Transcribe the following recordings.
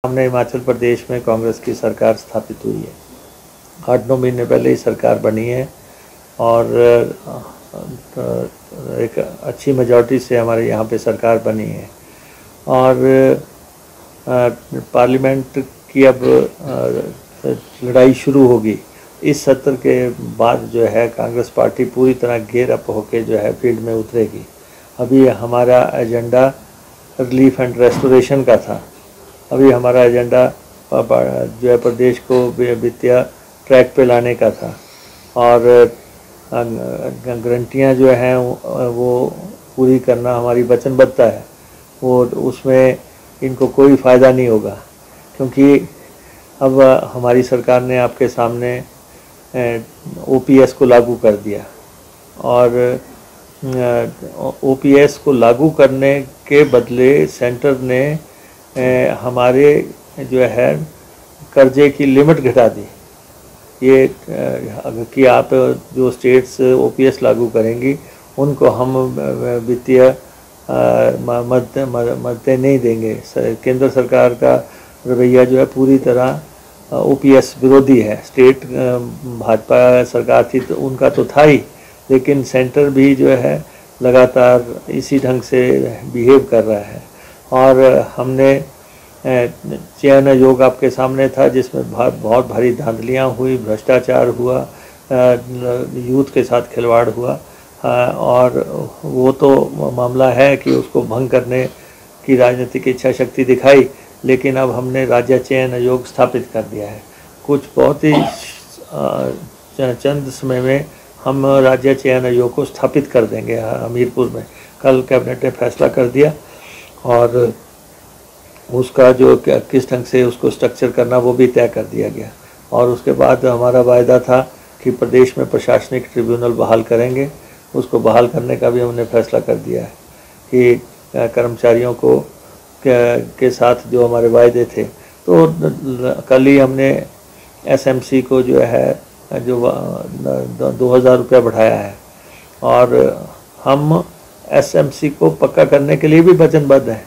हमने हिमाचल प्रदेश में कांग्रेस की सरकार स्थापित हुई है। 8-9 महीने पहले ही सरकार बनी है और एक अच्छी मेजॉरिटी से हमारे यहाँ पे सरकार बनी है और पार्लियामेंट की अब लड़ाई शुरू होगी। इस सत्र के बाद जो है कांग्रेस पार्टी पूरी तरह गेयर अप होके जो है फील्ड में उतरेगी। अभी हमारा एजेंडा रिलीफ एंड रेस्टोरेशन का था। अभी हमारा एजेंडा जो है प्रदेश को वित्तीय ट्रैक पे लाने का था और गारंटियाँ जो हैं वो पूरी करना हमारी वचनबद्धता है। वो उसमें इनको कोई फ़ायदा नहीं होगा क्योंकि अब हमारी सरकार ने आपके सामने ओपीएस को लागू कर दिया और ओपीएस को लागू करने के बदले सेंटर ने हमारे जो है कर्जे की लिमिट घटा दी। ये कि आप जो स्टेट्स ओपीएस लागू करेंगी उनको हम वित्तीय मददें नहीं देंगे। केंद्र सरकार का रवैया जो है पूरी तरह ओपीएस विरोधी है। स्टेट भाजपा सरकार थी तो उनका तो था ही, लेकिन सेंटर भी जो है लगातार इसी ढंग से बिहेव कर रहा है और हमने चयन आयोग आपके सामने था जिसमें बहुत भारी धांधलियाँ हुई, भ्रष्टाचार हुआ, यूथ के साथ खिलवाड़ हुआ और वो तो मामला है कि उसको भंग करने की राजनीतिक इच्छा शक्ति दिखाई, लेकिन अब हमने राज्य चयन आयोग स्थापित कर दिया है। कुछ बहुत ही चंद समय में हम राज्य चयन आयोग को स्थापित कर देंगे हमीरपुर में। कल कैबिनेट ने फैसला कर दिया और उसका जो किस ढंग से उसको स्ट्रक्चर करना वो भी तय कर दिया गया और उसके बाद हमारा वायदा था कि प्रदेश में प्रशासनिक ट्रिब्यूनल बहाल करेंगे। उसको बहाल करने का भी हमने फैसला कर दिया है कि कर्मचारियों को के साथ जो हमारे वायदे थे। तो कल ही हमने एसएमसी को जो है जो 2000 रुपया बढ़ाया है और हम एसएमसी को पक्का करने के लिए भी वचनबद्ध हैं।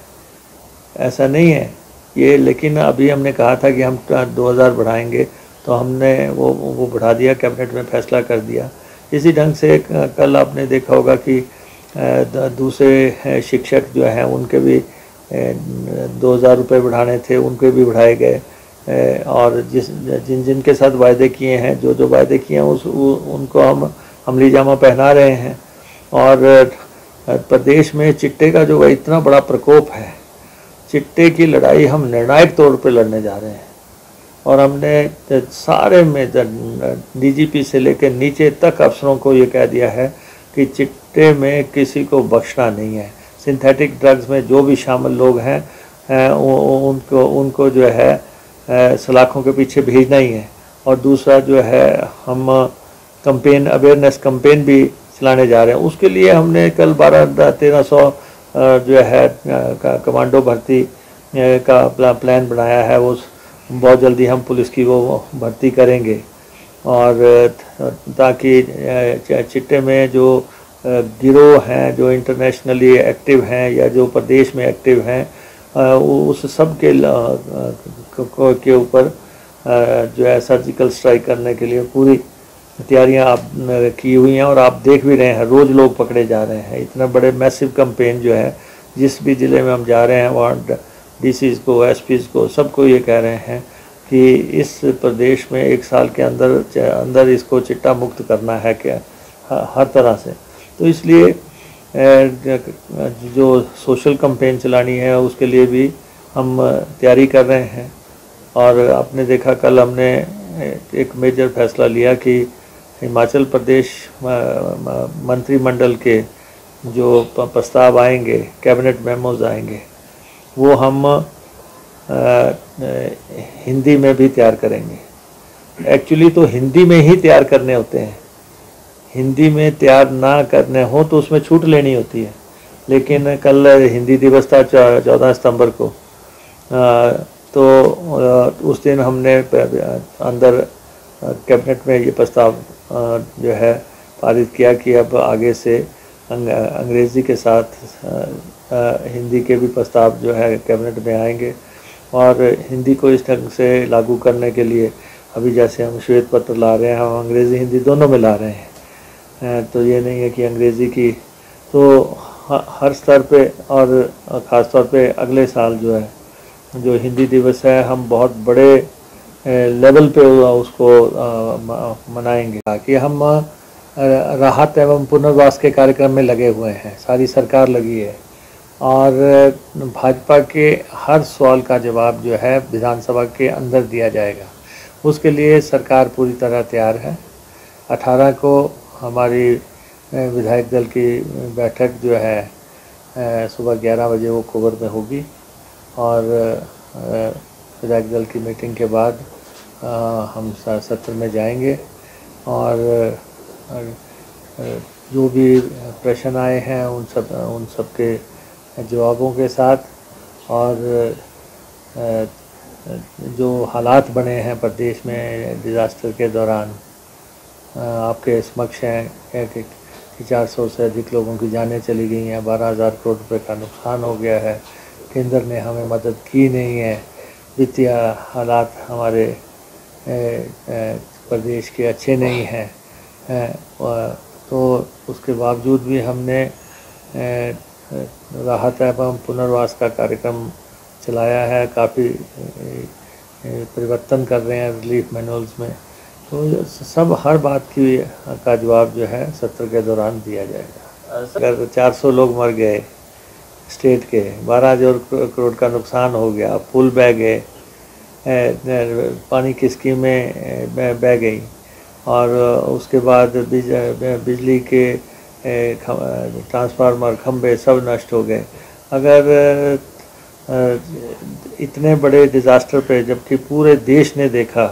ऐसा नहीं है ये, लेकिन अभी हमने कहा था कि हम 2000 बढ़ाएंगे तो हमने वो बढ़ा दिया, कैबिनेट में फैसला कर दिया। इसी ढंग से कल आपने देखा होगा कि दूसरे शिक्षक जो हैं उनके भी 2000 रुपये बढ़ाने थे, उनके भी बढ़ाए गए और जिनके साथ वायदे किए हैं, जो वायदे किए हैं उनको हम अमली जामा पहना रहे हैं। और प्रदेश में चिट्टे का जो इतना बड़ा प्रकोप है, चिट्टे की लड़ाई हम निर्णायक तौर पे लड़ने जा रहे हैं और हमने सारे में डीजीपी से लेकर नीचे तक अफसरों को ये कह दिया है कि चिट्टे में किसी को बख्शना नहीं है। सिंथेटिक ड्रग्स में जो भी शामिल लोग हैं उनको जो है सलाखों के पीछे भेजना ही है। और दूसरा जो है हम कंपेन, अवेयरनेस कंपेन भी चलाने जा रहे हैं। उसके लिए हमने कल 1200-1300 जो है कमांडो भर्ती का प्लान बनाया है। वो बहुत जल्दी हम पुलिस की वो भर्ती करेंगे और ताकि चिट्टे में जो गिरोह हैं, जो इंटरनेशनली एक्टिव हैं या जो प्रदेश में एक्टिव हैं, उस सब के ऊपर जो है सर्जिकल स्ट्राइक करने के लिए पूरी तैयारियां आप की हुई हैं और आप देख भी रहे हैं रोज़ लोग पकड़े जा रहे हैं। इतना बड़े मैसिव कैंपेन जो है, जिस भी ज़िले में हम जा रहे हैं वहाँ डीसीज़ को, एसपीज़ को, सबको ये कह रहे हैं कि इस प्रदेश में 1 साल के अंदर इसको चिट्टा मुक्त करना है क्या हर तरह से। तो इसलिए जो सोशल कैंपेन चलानी है उसके लिए भी हम तैयारी कर रहे हैं। और आपने देखा कल हमने एक मेजर फैसला लिया कि हिमाचल प्रदेश मंत्रिमंडल के जो प्रस्ताव आएंगे, कैबिनेट मेमोज आएंगे, वो हम हिंदी में भी तैयार करेंगे। एक्चुअली तो हिंदी में ही तैयार करने होते हैं, हिंदी में तैयार ना करने हो तो उसमें छूट लेनी होती है। लेकिन कल हिंदी दिवस था 14 सितंबर को, तो उस दिन हमने अंदर कैबिनेट में ये प्रस्ताव जो है पारित किया कि अब आगे से अंग्रेज़ी के साथ हिंदी के भी प्रस्ताव जो है कैबिनेट में आएंगे और हिंदी को इस ढंग से लागू करने के लिए अभी जैसे हम श्वेत पत्र ला रहे हैं, हम अंग्रेज़ी हिंदी दोनों में ला रहे हैं। तो ये नहीं है कि अंग्रेज़ी की, तो हर स्तर पे और ख़ास तौर पे अगले साल जो है जो हिंदी दिवस है हम बहुत बड़े लेवल पे उसको मनाएंगे। कि हम राहत एवं पुनर्वास के कार्यक्रम में लगे हुए हैं, सारी सरकार लगी है और भाजपा के हर सवाल का जवाब जो है विधानसभा के अंदर दिया जाएगा। उसके लिए सरकार पूरी तरह तैयार है। 18 को हमारी विधायक दल की बैठक जो है सुबह 11 बजे वो कोबर में होगी और विधायक दल की मीटिंग के बाद हम सत्र में जाएंगे और जो भी प्रश्न आए हैं उन सब के जवाबों के साथ और जो हालात बने हैं प्रदेश में डिज़ास्टर के दौरान आपके समक्ष हैं कि 400 से अधिक लोगों की जानें चली गई हैं, 12,000 करोड़ रुपए का नुकसान हो गया है, केंद्र ने हमें मदद की नहीं है, वित्तीय हालात हमारे प्रदेश के अच्छे नहीं हैं, तो उसके बावजूद भी हमने राहत एवं पुनर्वास का कार्यक्रम चलाया है। काफ़ी परिवर्तन कर रहे हैं रिलीफ मैनुअल्स में, तो सब हर बात का जवाब जो है सत्र के दौरान दिया जाएगा। अगर 400 लोग मर गए स्टेट के, 12,000 करोड़ का नुकसान हो गया, पुल बह गए, पानी की स्कीमें बह गई और उसके बाद बिजली के ट्रांसफार्मर खंबे सब नष्ट हो गए। अगर इतने बड़े डिज़ास्टर पे, जबकि पूरे देश ने देखा,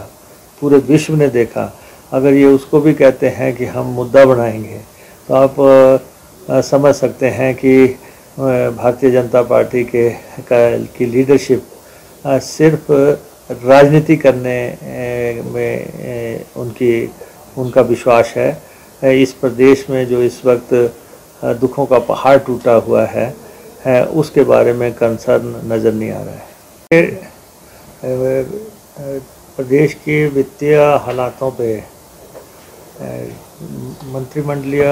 पूरे विश्व ने देखा, अगर ये उसको भी कहते हैं कि हम मुद्दा बनाएंगे, तो आप समझ सकते हैं कि भारतीय जनता पार्टी की लीडरशिप सिर्फ राजनीति करने में उनका विश्वास है। इस प्रदेश में जो इस वक्त दुखों का पहाड़ टूटा हुआ है उसके बारे में कंसर्न नज़र नहीं आ रहा है। प्रदेश की वित्तीय हालातों पे मंत्रिमंडलीय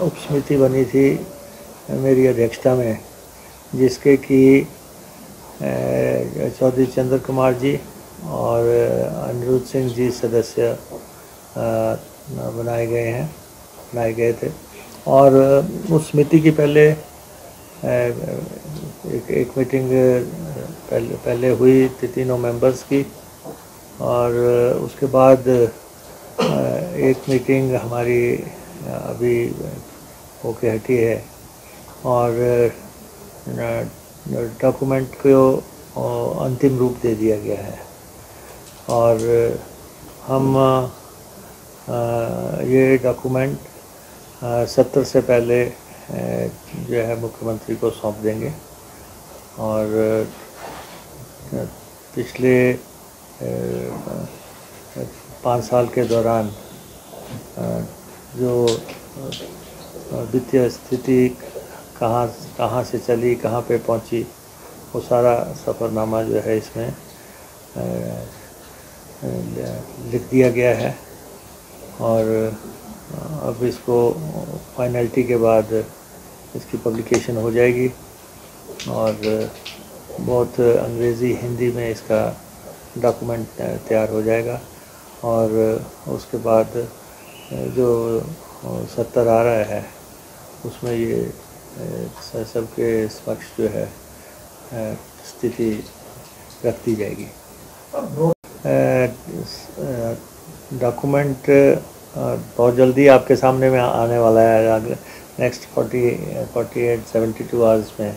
उपसमिति बनी थी मेरी अध्यक्षता में, जिसके कि चौधरी चंद्र कुमार जी और अनिरुद्ध सिंह जी सदस्य बनाए गए थे और उस समिति की पहले एक मीटिंग पहले हुई थी तीनों मेंबर्स की और उसके बाद एक मीटिंग हमारी अभी होके हटी है और डॉक्यूमेंट को अंतिम रूप दे दिया गया है और हम ये डॉक्यूमेंट सत्र से पहले जो है मुख्यमंत्री को सौंप देंगे और पिछले 5 साल के दौरान जो वित्तीय स्थिति कहाँ से चली, कहाँ पे पहुंची, वो सारा सफ़रनामा जो है इसमें लिख दिया गया है और अब इसको फाइनलिटी के बाद इसकी पब्लिकेशन हो जाएगी और बहुत अंग्रेज़ी हिंदी में इसका डॉक्यूमेंट तैयार हो जाएगा और उसके बाद जो सत्र आ रहा है उसमें ये सबके समक्ष जो है स्थिति रख दी जाएगी। डॉक्यूमेंट बहुत जल्दी आपके सामने में आने वाला है नेक्स्ट 48-72 आवर्स में,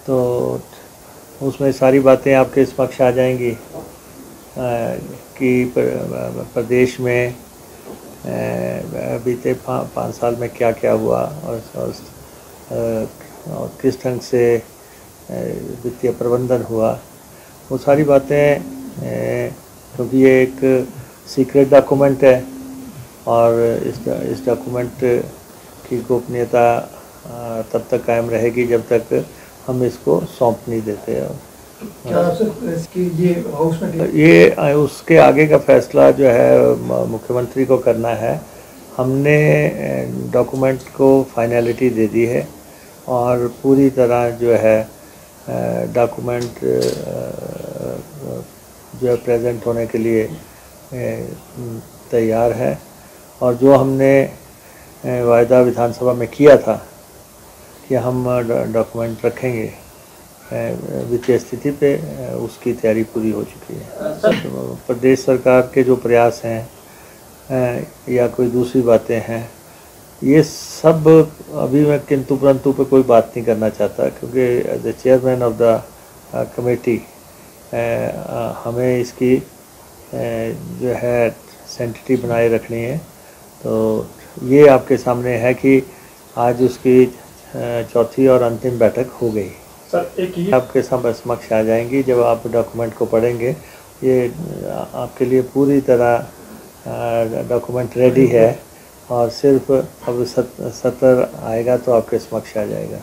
तो उसमें सारी बातें आपके समक्ष आ जाएंगी कि प्रदेश में बीते 5 साल में क्या क्या हुआ और किस ढंग से वित्तीय प्रबंधन हुआ, वो सारी बातें, क्योंकि ये एक सीक्रेट डॉक्यूमेंट है और इस डॉक्यूमेंट की गोपनीयता तब तक कायम रहेगी जब तक हम इसको सौंप नहीं देते क्या सर इसकी ये हाउस में ये उसके आगे का फैसला जो है मुख्यमंत्री को करना है। हमने डॉक्यूमेंट को फाइनलिटी दे दी है और पूरी तरह जो है डॉक्यूमेंट जो है प्रेजेंट होने के लिए तैयार है। और जो हमने वायदा विधानसभा में किया था कि हम डॉक्यूमेंट रखेंगे वित्तीय स्थिति पे, उसकी तैयारी पूरी हो चुकी है। प्रदेश सरकार के जो प्रयास हैं या कोई दूसरी बातें हैं, ये सब अभी मैं किंतु परंतु पे कोई बात नहीं करना चाहता, क्योंकि as a chairman of the committee हमें इसकी जो है सेंसिटिविटी बनाए रखनी है। तो ये आपके सामने है कि आज उसकी चौथी और अंतिम बैठक हो गई। सर एक आपके समक्ष आ जाएंगी जब आप डॉक्यूमेंट को पढ़ेंगे। ये आपके लिए पूरी तरह डॉक्यूमेंट रेडी है और सिर्फ अब 70 आएगा तो आपके समक्ष आ जाएगा।